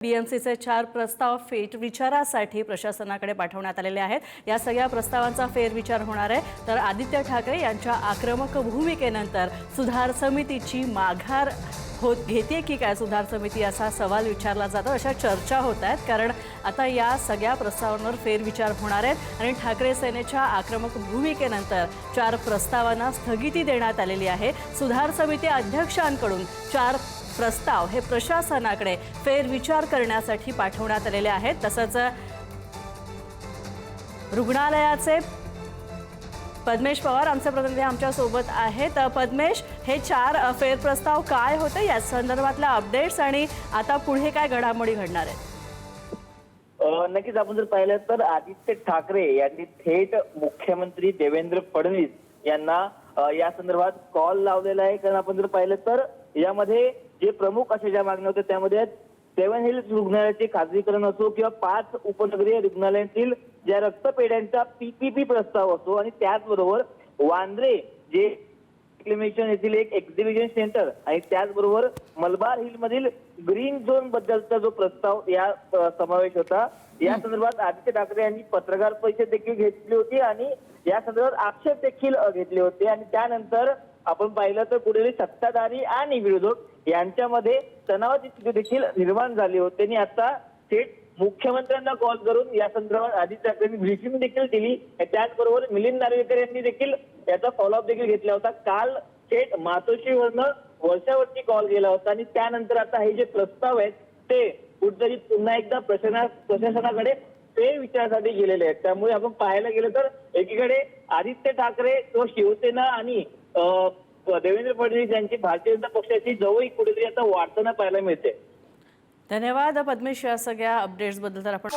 बीएमसीचे 4 प्रस्ताव फेरविचारासाठी प्रशासनाकडे पाठवण्यात आलेले आहेत। या सगळ्या प्रस्तावांचा फेरविचार होणार आहे। तर आदित्य ठाकरे यांच्या आक्रमक भूमिकेनंतर सुधार समितीची माघार घेते की काय सुधार समिती, असा सवाल विचारला जातो। अशा चर्चा होत आहेत, कारण आता या सगळ्या प्रस्तावांवर फेरविचार होणार आहेत आणि ठाकरे सेनेच्या आक्रमक भूमिकेनंतर 4 प्रस्तावांना स्थगिती देण्यात आलेली आहे। सुधार समिती अध्यक्षांकडून 4 प्रस्ताव हे प्रशासनाकडे फेरविचार करण्यासाठी पाठवण्यात आलेले आहेत। तसंच रुग्णालयाचे पद्मेश पवार आमचे प्रतिनिधी आमच्या सोबत आहेत। पद्मेश, हे 4 फेरप्रस्ताव काय होते, या संदर्भातल्या अपडेट्स आणि आता पुढे काय घडामोडी घडणार आहेत? नक्कीच आपण जर पाहिलं तर आदित्य ठाकरे यांनी थेट मुख्यमंत्री देवेंद्र फडणवीस यांना या संदर्भात कॉल लावलेला आहे। कारण आपण जर पाहिलं तर यामध्ये जे प्रमुख अशा ज्या मागण्या होत्या त्यामध्ये सेवन हिल्स रुग्णालयाचे खासगीकरण असो किंवा 5 उपनगरीय रुग्णालयातील ज्या रक्तपेढ्यांचा पीपीपी प्रस्ताव असो आणि त्याचबरोबर वांद्रे जे रिक्लेमेशन येथील एक एक्झिबिशन सेंटर आणि त्याचबरोबर मलबार हिल मधील ग्रीन झोन बद्दलचा जो प्रस्ताव या समावेश होता। या संदर्भात आदित्य ठाकरे यांनी पत्रकार परिषद देखील घेतली होती आणि या संदर्भात आक्षेप देखील घेतले होते आणि त्यानंतर आपण पाहिलं तर कुठेतरी सत्ताधारी आणि विरोधक यांच्यामध्ये तणावाची स्थिती देखील निर्माण झाली होती आणि आता थेट मुख्यमंत्र्यांना कॉल करून या संदर्भात आदित्य ठाकरेंनी ब्रीफिंग देखील दिली। त्याचबरोबर मिलिंद नार्वेकर यांनी देखील याचा फॉलोअप देखील घेतला होता। काल थेट मातोश्रीवरनं वर्षावरती कॉल केला होता आणि त्यानंतर आता हे जे प्रस्ताव आहेत ते कुठेतरी पुन्हा एकदा प्रशासनाकडे फेरविचारासाठी गेलेले आहेत। त्यामुळे आपण पाहायला गेलं तर एकीकडे आदित्य ठाकरे तो शिवसेना आणि देवेंद्र फडणवीस यांची भारतीय जनता पक्षाची जवळ कुठेतरी आता वाढताना पाहायला मिळते। धन्यवाद पद्मेश, या सगळ्या अपडेट्स बद्दल। तर आपण